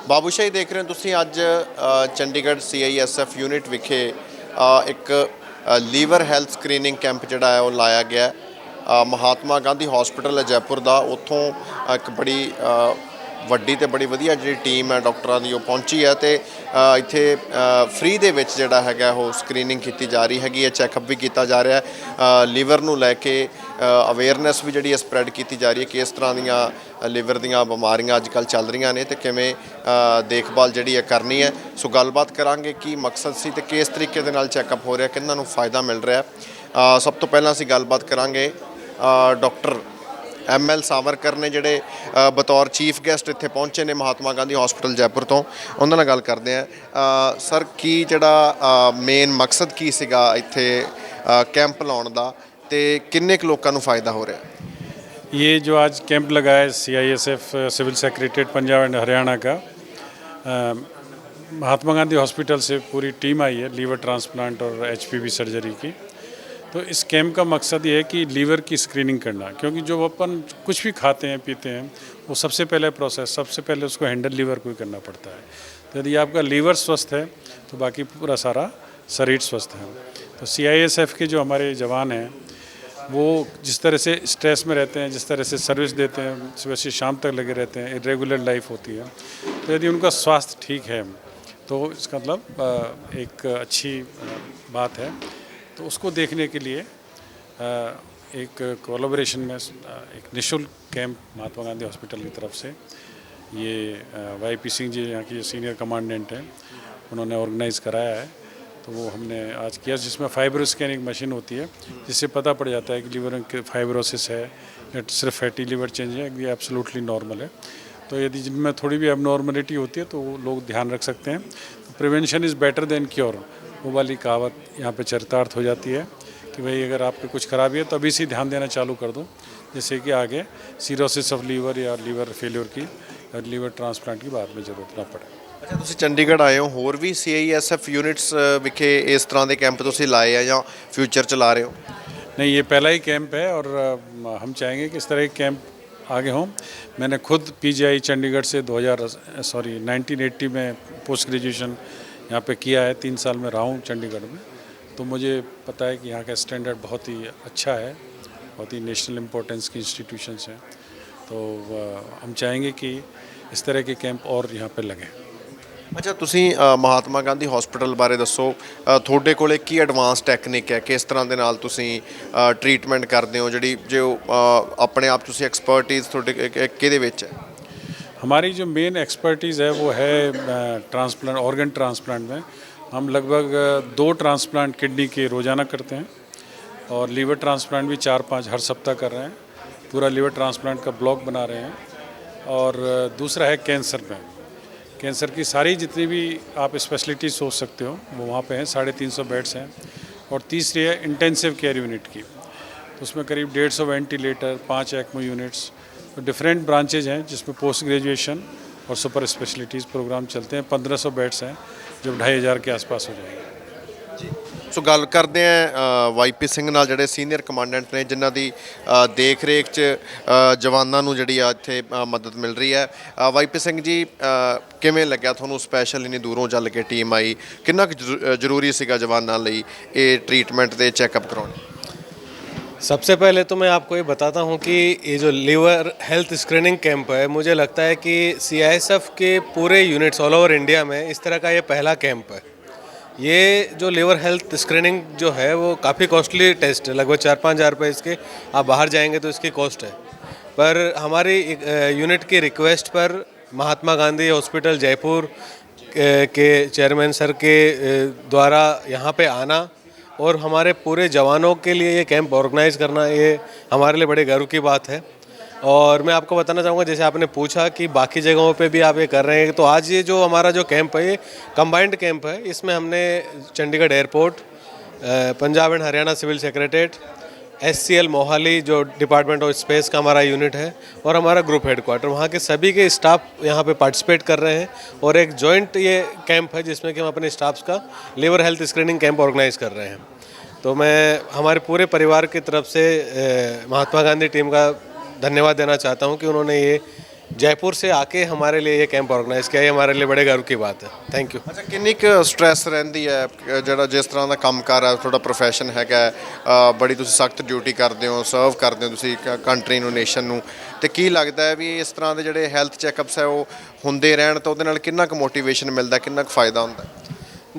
ਬਾਬੂਸ਼ਾਹੀ ਦੇਖ ਰਹੇ ਹੋ ਤੁਸੀਂ ਅੱਜ ਚੰਡੀਗੜ੍ਹ CISF ਯੂਨਿਟ ਵਿਖੇ ਇੱਕ ਲੀਵਰ ਹੈਲਥ ਸਕਰੀਨਿੰਗ ਕੈਂਪ ਜਿਹੜਾ ਹੈ ਉਹ ਲਾਇਆ ਗਿਆ। ਮਹਾਤਮਾ ਗਾਂਧੀ ਹਸਪੀਟਲ ਹੈ ਜੈਪੁਰ ਦਾ, ਉੱਥੋਂ ਇੱਕ ਬੜੀ ਵੱਡੀ ਤੇ ਬੜੀ ਵਧੀਆ ਜਿਹੜੀ ਟੀਮ ਹੈ ਡਾਕਟਰਾਂ ਦੀ ਉਹ ਪਹੁੰਚੀ ਹੈ ਤੇ ਇੱਥੇ ਫ੍ਰੀ ਦੇ ਵਿੱਚ ਜਿਹੜਾ ਹੈਗਾ ਉਹ ਸਕਰੀਨਿੰਗ ਕੀਤੀ ਜਾ ਰਹੀ ਹੈਗੀ ਹੈ, ਚੈੱਕਅਪ ਵੀ ਕੀਤਾ ਜਾ ਰਿਹਾ ਹੈ। ਲੀਵਰ ਨੂੰ ਲੈ ਕੇ ਅਵੇਅਰਨੈਸ ਵੀ ਜਿਹੜੀ ਹੈ ਸਪਰੈਡ ਕੀਤੀ ਜਾ ਰਹੀ ਹੈ ਕਿ ਇਸ ਤਰ੍ਹਾਂ ਦੀਆਂ ਲੀਵਰ ਦੀਆਂ ਬਿਮਾਰੀਆਂ ਅੱਜ ਕੱਲ੍ਹ ਚੱਲ ਰਹੀਆਂ ਨੇ ਤੇ ਕਿਵੇਂ ਦੇਖਭਾਲ ਜਿਹੜੀ ਹੈ ਕਰਨੀ ਹੈ। ਸੋ ਗੱਲਬਾਤ ਕਰਾਂਗੇ ਕੀ ਮਕਸਦ ਸੀ ਤੇ ਕਿਸ ਤਰੀਕੇ ਦੇ ਨਾਲ ਚੈੱਕਅਪ ਹੋ ਰਿਹਾ, ਕਿਹਨਾਂ ਨੂੰ ਫਾਇਦਾ ਮਿਲ ਰਿਹਾ। ਸਭ ਤੋਂ ਪਹਿਲਾਂ ਅਸੀਂ ਗੱਲਬਾਤ ਕਰਾਂਗੇ ਡਾਕਟਰ ML ਸਾਵਰਕਰ ਨੇ ਜਿਹੜੇ ਬਤੌਰ ਚੀਫ ਗੈਸਟ ਇੱਥੇ ਪਹੁੰਚੇ ਨੇ ਮਹਾਤਮਾ ਗਾਂਧੀ ਹਸਪੀਟਲ ਜੈਪੁਰ ਤੋਂ। ਉਹਨਾਂ ਨਾਲ ਗੱਲ ਕਰਦੇ ਹਾਂ। ਸਰ, ਕੀ ਜਿਹੜਾ ਮੇਨ ਮਕਸਦ ਕੀ ਸੀਗਾ ਇੱਥੇ कैंप ਲਾਉਣ ਦਾ ਤੇ ਕਿੰਨੇ ਕੁ ਲੋਕਾਂ ਨੂੰ फ़ायदा हो रहा है? ये जो आज कैंप लगा है CISF civil secretariat Punjab and Haryana का, महात्मा गांधी हॉस्पिटल से पूरी टीम आई है लीवर ट्रांसप्लांट और HPV सर्जरी की। तो इस कैंप का मकसद ये है कि लीवर की स्क्रीनिंग करना, क्योंकि जो अपन कुछ भी खाते हैं पीते हैं वो सबसे पहले उसको हैंडल लीवर को ही करना पड़ता है। तो यदि आपका लीवर स्वस्थ है तो बाकी पूरा सारा शरीर स्वस्थ है। तो CISF के जो हमारे जवान हैं वो जिस तरह से स्ट्रेस में रहते हैं, जिस तरह से सर्विस देते हैं, सुबह से शाम तक लगे रहते हैं, इरेगुलर लाइफ होती है, तो यदि उनका स्वास्थ्य ठीक है तो इसका मतलब एक अच्छी बात है। तो उसको देखने के लिए एक कोलैबोरेशन में एक निःशुल्क कैंप महात्मा गांधी हॉस्पिटल की तरफ से ये YP सिंह जी यहाँ की सीनियर कमांडेंट हैं, उन्होंने ऑर्गेनाइज़ कराया है। तो वो हमने आज किया, जिसमें फाइब्रो स्कैनिंग मशीन होती है, जिससे पता पड़ जाता है कि लीवर में फाइब्रोसिस है या सिर्फ फैटी लीवर चेंज है, ये एब्सोल्युटली नॉर्मल है। तो यदि जिनमें थोड़ी भी एबनॉर्मलिटी होती है तो वो लोग ध्यान रख सकते हैं। Prevention is better than cure, वो वाली कहावत यहाँ पे चरितार्थ हो जाती है कि भाई अगर आपके कुछ खराबी है तो अभी से ध्यान देना चालू कर दो, जैसे कि आगे सीरोसिस ऑफ लीवर या लीवर फेलियर की और लीवर ट्रांसप्लांट की बाद में ज़रूरत ना पड़े। ਅੱਛਾ, ਤੁਸੀਂ ਚੰਡੀਗੜ੍ਹ ਆਏ ਹੋ, ਹੋਰ ਵੀ CISF ਯੂਨਿਟਸ ਵਿਖੇ ਇਸ ਤਰ੍ਹਾਂ ਦੇ ਕੈਂਪ ਤੁਸੀਂ ਲਾਏ ਆ ਜਾਂ फ्यूचर च ला रहे हो? नहीं, ये पहला ही कैंप है और हम चाहेंगे कि इस तरह के कैंप आगे हों। मैंने खुद PGI चंडीगढ़ से 1980 में पोस्ट ग्रेजुएशन यहाँ पे किया है, 3 साल में रहा हूँ चंडीगढ़ में, तो मुझे पता है कि यहाँ का स्टैंडर्ड बहुत ही अच्छा है, बहुत ही नेशनल इम्पोर्टेंस की इंस्टीट्यूशंस हैं। तो हम चाहेंगे कि इस तरह के कैंप और यहाँ पे लगें। ਅੱਛਾ, ਤੁਸੀਂ ਮਹਾਤਮਾ ਗਾਂਧੀ ਹਸਪੀਟਲ ਬਾਰੇ ਦੱਸੋ। ਤੁਹਾਡੇ ਕੋਲੇ ਕੀ ਐਡਵਾਂਸ ਟੈਕਨੀਕ ਹੈ, ਕਿਸ ਤਰ੍ਹਾਂ ਦੇ ਨਾਲ ਤੁਸੀਂ ਟਰੀਟਮੈਂਟ ਕਰਦੇ ਹੋ, ਜਿਹੜੀ ਜੋ ਆਪਣੇ ਆਪ ਤੁਸੀਂ ਐਕਸਪਰਟਿਜ਼ ਤੁਹਾਡੇ ਕਿਹਦੇ ਵਿੱਚ ਹੈ? हमारी जो मेन एक्सपर्टीज़ है वो है ट्रांसप्लांट, ऑर्गन ट्रांसप्लांट में। हम लगभग 2 ट्रांसप्लांट किडनी के रोज़ाना करते हैं और लीवर ट्रांसप्लांट भी 4-5 हर सप्ताह कर रहे हैं। पूरा लीवर ट्रांसप्लांट का ब्लॉक बना रहे हैं। और दूसरा है कैंसर में, कैंसर की सारी जितनी भी आप स्पेशलिटी सोच सकते हो वो वहाँ पे हैं, 350 बेड्स हैं। और तीसरी है इंटेंसिव केयर यूनिट की, तो उसमें करीब 150 वेंटिलेटर, 5 ECMO यूनिट्स, तो डिफरेंट ब्रांचेज हैं जिसमें पोस्ट ग्रेजुएशन और सुपर स्पेशलिटीज़ प्रोग्राम चलते हैं। 1500 बेड्स हैं जो 2500 के आसपास हो जाएंगे। ਸੋ ਗੱਲ ਕਰਦੇ ਹਾਂ YP ਸਿੰਘ ਨਾਲ, ਜਿਹੜੇ ਸੀਨੀਅਰ ਕਮਾਂਡੈਂਟ ਨੇ ਜਿਨ੍ਹਾਂ ਦੀ ਦੇਖ ਰੇਖ 'ਚ ਜਵਾਨਾਂ ਨੂੰ ਜਿਹੜੀ ਆ ਇੱਥੇ ਮਦਦ ਮਿਲ ਰਹੀ ਹੈ। YP ਸਿੰਘ ਜੀ, ਕਿਵੇਂ ਲੱਗਿਆ ਤੁਹਾਨੂੰ ਸਪੈਸ਼ਲ ਇੰਨੀ ਦੂਰੋਂ ਚੱਲ ਕੇ ਟੀਮ ਆਈ? ਕਿੰਨਾ ਕੁ ਜ਼ਰੂਰੀ ਸੀਗਾ ਜਵਾਨਾਂ ਲਈ ਇਹ ਟਰੀਟਮੈਂਟ ਤੇ ਚੈੱਕਅਪ ਕਰਾਉਣਾ? सबसे पहले तो मैं आपको ये बताता हूँ कि ये जो लीवर हेल्थ स्क्रीनिंग कैंप है, मुझे लगता है कि CISF के पूरे यूनिट्स ऑल ओवर इंडिया में इस तरह का ये पहला कैंप है। ये जो लीवर हेल्थ स्क्रीनिंग जो है वो काफ़ी कॉस्टली टेस्ट है, लगभग 4-5 हज़ार रुपये इसके, आप बाहर जाएंगे तो इसकी कॉस्ट है। पर हमारी यूनिट की रिक्वेस्ट पर महात्मा गांधी हॉस्पिटल जयपुर के चेयरमैन सर के द्वारा यहाँ पे आना और हमारे पूरे जवानों के लिए ये कैंप ऑर्गेनाइज़ करना, ये हमारे लिए बड़े गर्व की बात है। और मैं आपको बताना चाहूँगा, जैसे आपने पूछा कि बाकी जगहों पे भी आप ये कर रहे हैं, तो आज ये जो हमारा जो कैंप है ये कंबाइंड कैंप है। इसमें हमने Chandigarh airport, Punjab and Haryana civil secretariat, SCL Mohali जो डिपार्टमेंट ऑफ स्पेस का हमारा यूनिट है और हमारा ग्रुप हेडक्वार्टर, वहाँ के सभी के स्टाफ यहाँ पे पार्टिसिपेट कर रहे हैं। और एक जॉइंट ये कैंप है जिसमें कि हम अपने स्टाफ्स का liver health screening camp organise कर रहे हैं। तो मैं हमारे पूरे परिवार की तरफ से महात्मा गांधी टीम का धन्यवाद देना चाहता हूँ कि उन्होंने ये जयपुर से आके हमारे लिए ये कैंप ऑर्गेनाइज किया, ये हमारे लिए बड़े गर्व की बात है। Thank you. ਅੱਛਾ ਕਿੰਨੀ ਕੁ ਸਟ੍ਰੈਸ ਰਹਿੰਦੀ ਹੈ ਜਿਹੜਾ ਜਿਸ ਤਰ੍ਹਾਂ ਦਾ ਕੰਮਕਾਰ ਹੈ ਤੁਹਾਡਾ ਪ੍ਰੋਫੈਸ਼ਨ ਹੈਗਾ ਬੜੀ ਤੁਸੀਂ ਸਖਤ ਡਿਊਟੀ ਕਰਦੇ ਹੋ ਸਰਵ ਕਰਦੇ ਹੋ ਤੁਸੀਂ ਕੰਟਰੀ ਨੂੰ ਨੇਸ਼ਨ ਨੂੰ ਤੇ ਕੀ ਲੱਗਦਾ ਹੈ ਵੀ ਇਸ ਤਰ੍ਹਾਂ ਦੇ ਜਿਹੜੇ ਹੈਲਥ ਚੈੱਕਅਪਸ ਹੈ ਉਹ ਹੁੰਦੇ ਰਹਿਣ ਤਾਂ ਉਹਦੇ ਨਾਲ ਕਿੰਨਾ ਕੁ ਮੋਟੀਵੇਸ਼ਨ ਮਿਲਦਾ ਕਿੰਨਾ ਕੁ ਫਾਇਦਾ ਹੁੰਦਾ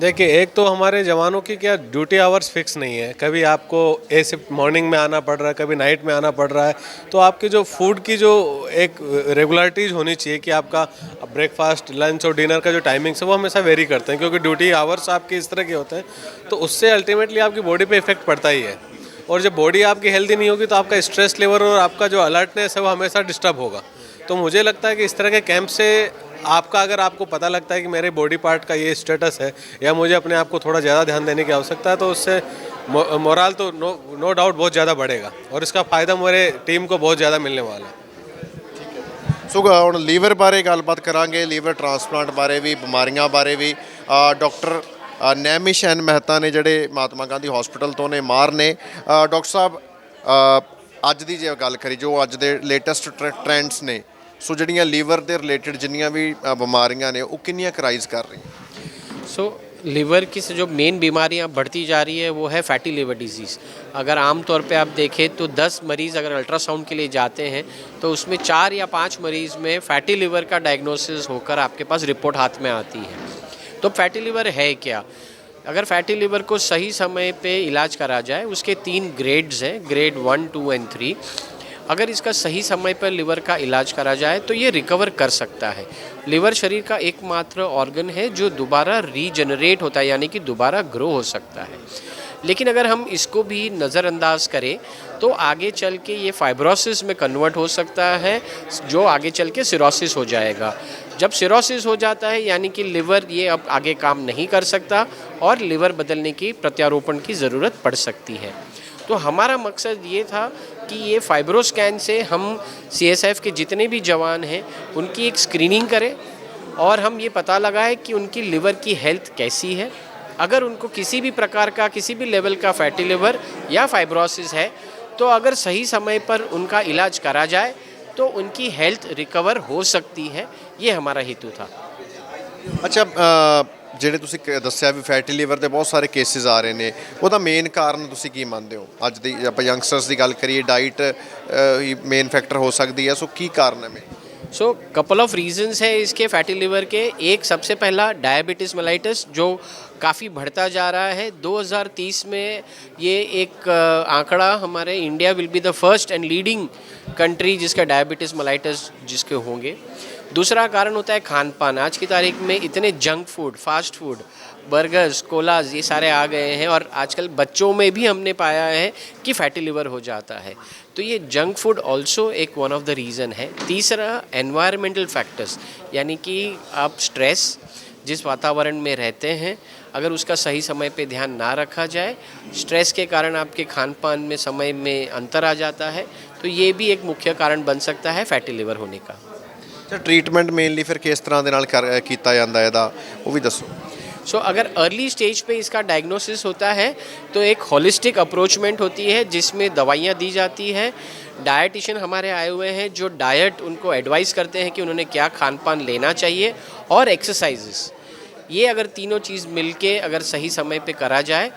देखिए, एक तो हमारे जवानों की क्या ड्यूटी आवर्स फिक्स नहीं है, कभी आपको ए शिफ्ट मॉर्निंग में आना पड़ रहा है, कभी नाइट में आना पड़ रहा है, तो आपकी जो फूड की जो एक रेगुलरिटीज़ होनी चाहिए कि आपका ब्रेकफास्ट लंच और डिनर का जो टाइमिंग्स है वो हमेशा वेरी करते हैं, क्योंकि ड्यूटी आवर्स आपके इस तरह के होते हैं, तो उससे अल्टीमेटली आपकी बॉडी पे इफेक्ट पड़ता ही है। और जब बॉडी आपकी हेल्दी नहीं होगी तो आपका स्ट्रेस लेवल और आपका जो अलर्टनेस है वो हमेशा डिस्टर्ब होगा। तो मुझे लगता है कि इस तरह के कैंप से आपका अगर आपको पता लगता है कि मेरे बॉडी पार्ट का ये स्टेटस है या मुझे अपने आप को थोड़ा ज़्यादा ध्यान देने की आवश्यकता है, तो उससे मोरल तो नो डाउट बहुत ज़्यादा बढ़ेगा और इसका फ़ायदा मेरे टीम को बहुत ज़्यादा मिलने वाला है। ਸੋ ਹੁਣ ਲੀਵਰ ਬਾਰੇ ਗੱਲਬਾਤ ਕਰਾਂਗੇ ਲੀਵਰ ਟ੍ਰਾਂਸਪਲਾਂਟ ਬਾਰੇ ਵੀ ਬਿਮਾਰੀਆਂ ਬਾਰੇ ਵੀ ਡਾਕਟਰ ਨੈਮਿਸ਼ ਐਨ ਮਹਿਤਾ ਨੇ ਜਿਹੜੇ ਮਹਾਤਮਾ ਗਾਂਧੀ ਹਸਪੀਟਲ ਤੋਂ ਨੇ ਮਾਰ ਨੇ ਡਾਕਟਰ ਸਾਹਿਬ ਅੱਜ ਦੀ ਜੇ ਗੱਲ ਕਰੀ ਜੋ ਅੱਜ ਦੇ ਲੇਟੈਸਟ ਟ੍ਰੈਂਡਸ ਨੇ ਸੋ ਜਿਹੜੀਆਂ ਲੀਵਰ ਦੇ ਰਿਲੇਟਡ ਜਿੰਨੀਆਂ ਵੀ ਬਿਮਾਰੀਆਂ ਨੇ ਉਹ ਕਿੰਨੀਆਂ ਕਰਾਈਜ਼ ਕਰ ਰਹੀਆਂ सो लीवर की से जो मेन बीमारियां बढ़ती जा रही है वो है फैटी लिवर डिजीज़। अगर आम तौर पे आप देखें तो 10 मरीज़ अगर अल्ट्रासाउंड के लिए जाते हैं तो उसमें 4 या 5 मरीज़ में फैटी लिवर का डायग्नोसिस होकर आपके पास रिपोर्ट हाथ में आती है। तो फैटी लिवर है क्या? अगर फैटी लिवर को सही समय पे इलाज करा जाए, उसके 3 ग्रेड्स हैं, ग्रेड 1, 2 एंड 3। अगर इसका सही समय पर लिवर का इलाज करा जाए तो ये रिकवर कर सकता है। लिवर शरीर का एकमात्र ऑर्गन है जो दोबारा रीजनरेट होता है, यानी कि दोबारा ग्रो हो सकता है। लेकिन अगर हम इसको भी नज़रअंदाज करें तो आगे चल के ये फाइब्रोसिस में कन्वर्ट हो सकता है, जो आगे चल के सिरोसिस हो जाएगा। जब सिरोसिस हो जाता है यानी कि लिवर ये अब आगे काम नहीं कर सकता और लिवर बदलने की प्रत्यारोपण की ज़रूरत पड़ सकती है। तो हमारा मकसद ये था कि ये फाइब्रोस्कैन से हम CSF के जितने भी जवान हैं उनकी एक स्क्रीनिंग करें और हम ये पता लगाएं कि उनकी लिवर की हेल्थ कैसी है। अगर उनको किसी भी प्रकार का किसी भी लेवल का फैटी लिवर या फाइब्रोसिस है तो अगर सही समय पर उनका इलाज करा जाए तो उनकी हेल्थ रिकवर हो सकती है। ये हमारा हेतु था। ਅੱਛਾ ਜਿਹੜੇ ਤੁਸੀਂ ਦੱਸਿਆ ਵੀ ਫੈਟੀ ਲੀਵਰ ਦੇ ਬਹੁਤ ਸਾਰੇ ਕੇਸਿਸ ਆ ਰਹੇ ਨੇ ਉਹਦਾ ਮੇਨ ਕਾਰਨ ਤੁਸੀਂ ਕੀ ਮੰਨਦੇ ਹੋ ਅੱਜ ਦੀ ਆਪਾਂ ਯੰਗਸਟਰਸ ਦੀ ਗੱਲ ਕਰੀਏ ਡਾਈਟ ਹੀ ਮੇਨ ਫੈਕਟਰ ਹੋ ਸਕਦੀ ਹੈ ਸੋ ਕੀ ਕਾਰਨ ਹੈ main so couple of reasons है इसके फैटी लिवर के। एक सबसे पहला डायबिटीज़ मेलाइटिस जो काफ़ी बढ़ता जा रहा है। 2030 में ये एक आंकड़ा हमारे India will be the first and leading country जिसका डायबिटीज़ मेलाइटिस जिसके होंगे। दूसरा कारण होता है खान पान। आज की तारीख में इतने junk food, fast food, burgers, collage ये सारे आ गए हैं और आजकल बच्चों में भी हमने पाया है कि फैटी लिवर हो जाता है। तो ये जंक फूड ऑल्सो एक वन ऑफ द रीज़न है। तीसरा एनवायरमेंटल फैक्टर्स, यानी कि आप स्ट्रेस जिस वातावरण में रहते हैं अगर उसका सही समय पे ध्यान ना रखा जाए, स्ट्रेस के कारण आपके खान पान में समय में अंतर आ जाता है, तो ये भी एक मुख्य कारण बन सकता है फैटी लिवर होने का। ਅੱਛਾ ਟ੍ਰੀਟਮੈਂਟ ਮੇਨਲੀ ਫਿਰ ਕਿਸ ਤਰ੍ਹਾਂ ਦੇ ਨਾਲ ਕੀਤਾ ਜਾਂਦਾ ਇਹਦਾ ਉਹ ਵੀ ਦੱਸੋ सो अगर अर्ली स्टेज पे इसका डायग्नोसिस होता है तो एक होलिस्टिक अप्रोचमेंट होती है जिसमें दवाइयाँ दी जाती है। डायटिशियन हमारे आए हुए हैं जो डाइट उनको एडवाइस करते हैं कि उन्होंने क्या खान पान लेना चाहिए और एक्सरसाइजेस। ये अगर तीनों चीज़ मिलके अगर सही समय पे करा जाए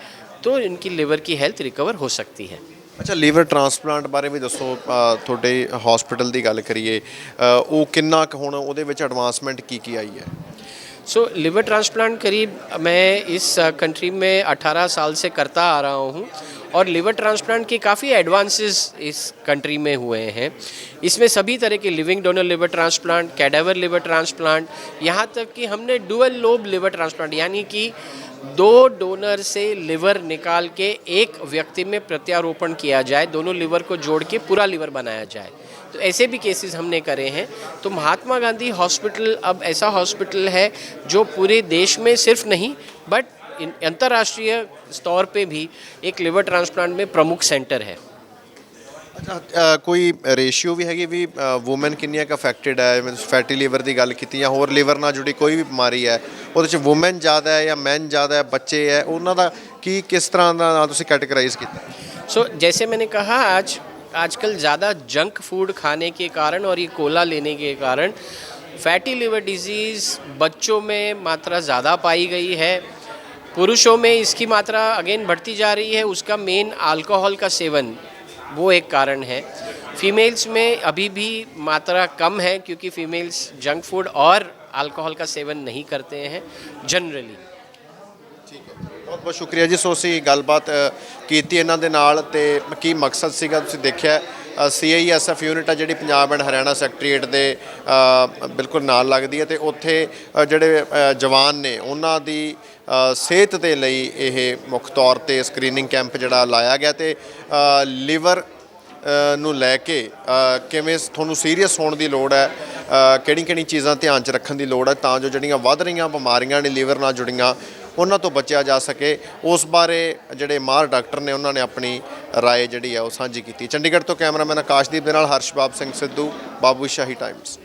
तो इनकी लिवर की हेल्थ रिकवर हो सकती है। ਅੱਛਾ ਲੀਵਰ ਟ੍ਰਾਂਸਪਲਾਂਟ ਬਾਰੇ ਵੀ ਦੱਸੋ ਤੁਹਾਡੇ ਹਸਪੀਟਲ ਦੀ ਗੱਲ ਕਰੀਏ ਉਹ ਕਿੰਨਾ ਕੁ ਹੁਣ ਉਹਦੇ ਵਿੱਚ ਐਡਵਾਂਸਮੈਂਟ ਕੀ ਆਈ ਹੈ सो लिवर ट्रांसप्लांट करीब मैं इस कंट्री में 18 साल से करता आ रहा हूँ और लिवर ट्रांसप्लांट के काफ़ी एडवांसेस इस कंट्री में हुए हैं। इसमें सभी तरह के living donor liver transplant, cadaver liver transplant, यहाँ तक कि हमने डुअल लोब लिवर ट्रांसप्लांट यानी कि 2 डोनर से लिवर निकाल के एक व्यक्ति में प्रत्यारोपण किया जाए, दोनों लिवर को जोड़ के पूरा लिवर बनाया जाए, तो ऐसे भी केसेस हमने करे हैं। तो महात्मा गांधी हॉस्पिटल अब ऐसा हॉस्पिटल है जो पूरे देश में सिर्फ नहीं बट अंतर्राष्ट्रीय स्तर पे भी एक लिवर ट्रांसप्लांट में प्रमुख सेंटर है। ਅੱਛਾ ਕੋਈ ਰੇਸ਼ੀਓ ਵੀ ਹੈਗੀ ਵੀ ਵੂਮਨ ਕਿੰਨੀਆਂ ਕੁ ਅਫੈਕਟਡ ਹੈ ਮੀਨਸ ਫੈਟੀ ਲੀਵਰ ਦੀ ਗੱਲ ਕੀਤੀ ਜਾਂ ਹੋਰ ਲੀਵਰ ਨਾਲ ਜੁੜੀ ਕੋਈ ਵੀ ਬਿਮਾਰੀ ਹੈ ਉਹਦੇ 'ਚ ਵੂਮਨ ਜ਼ਿਆਦਾ ਹੈ ਜਾਂ ਮੈਨ ਜ਼ਿਆਦਾ ਹੈ ਬੱਚੇ ਹੈ ਉਹਨਾਂ ਦਾ ਕੀ ਕਿਸ ਤਰ੍ਹਾਂ ਦਾ ਨਾਲ ਤੁਸੀਂ ਕੈਟੇਗਰਾਈਜ਼ ਕੀਤਾ सो जैसे मैंने कहा आज आजकल ज़्यादा जंक फूड खाने के कारण और ये कोला लेने के कारण फैटी लिवर डिजीज़ बच्चों में मात्रा ज़्यादा पाई गई है। पुरुषों में इसकी मात्रा अगेन बढ़ती जा रही है। उसका मेन अल्कोहल का सेवन वो एक कारण है। फीमेल्स में अभी भी मात्रा कम है क्योंकि फीमेल्स जंक फूड और अल्कोहल का सेवन नहीं करते हैं जनरली। ਬਹੁਤ ਬਹੁਤ ਸ਼ੁਕਰੀਆ ਜੀ। ਸੋ ਅਸੀਂ ਗੱਲਬਾਤ ਕੀਤੀ ਇਹਨਾਂ ਦੇ ਨਾਲ ਤੇ ਕੀ ਮਕਸਦ ਸੀਗਾ ਤੁਸੀਂ ਦੇਖਿਆ CISF ਯੂਨਿਟ ਆ ਜਿਹੜੀ ਪੰਜਾਬ ਐਂਡ ਹਰਿਆਣਾ ਸੈਕਟਰੀਏਟ ਦੇ ਬਿਲਕੁਲ ਨਾਲ ਲੱਗਦੀ ਹੈ ਤੇ ਉੱਥੇ ਜਿਹੜੇ ਜਵਾਨ ਨੇ ਉਹਨਾਂ ਦੀ ਸਿਹਤ ਦੇ ਲਈ ਇਹ ਮੁੱਖ ਤੌਰ ਤੇ ਸਕਰੀਨਿੰਗ ਕੈਂਪ ਜਿਹੜਾ ਲਾਇਆ ਗਿਆ ਤੇ ਲੀਵਰ ਨੂੰ ਲੈ ਕੇ ਕਿਵੇਂ ਤੁਹਾਨੂੰ ਸੀਰੀਅਸ ਹੋਣ ਦੀ ਲੋੜ ਹੈ, ਕਿਹੜੀ ਚੀਜ਼ਾਂ ਧਿਆਨ 'ਚ ਰੱਖਣ ਦੀ ਲੋੜ ਹੈ ਤਾਂ ਜੋ ਜਿਹੜੀਆਂ ਵੱਧ ਰਹੀਆਂ ਬਿਮਾਰੀਆਂ ਨੇ ਲੀਵਰ ਨਾਲ ਜੁੜੀਆਂ ਉਹਨਾਂ ਤੋਂ ਬਚਿਆ ਜਾ ਸਕੇ। ਉਸ ਬਾਰੇ ਜਿਹੜੇ ਮਾਹਰ ਡਾਕਟਰ ਨੇ ਉਹਨਾਂ ਨੇ ਆਪਣੀ ਰਾਏ ਜਿਹੜੀ ਹੈ ਉਹ ਸਾਂਝੀ ਕੀਤੀ। ਚੰਡੀਗੜ੍ਹ ਤੋਂ ਕੈਮਰਾਮੈਨ ਆਕਾਸ਼ਦੀਪ ਦੇ ਨਾਲ ਹਰਸ਼ਬਾਬ ਸਿੰਘ ਸਿੱਧੂ, ਬਾਬੂ ਸ਼ਾਹੀ ਟਾਈਮਜ਼।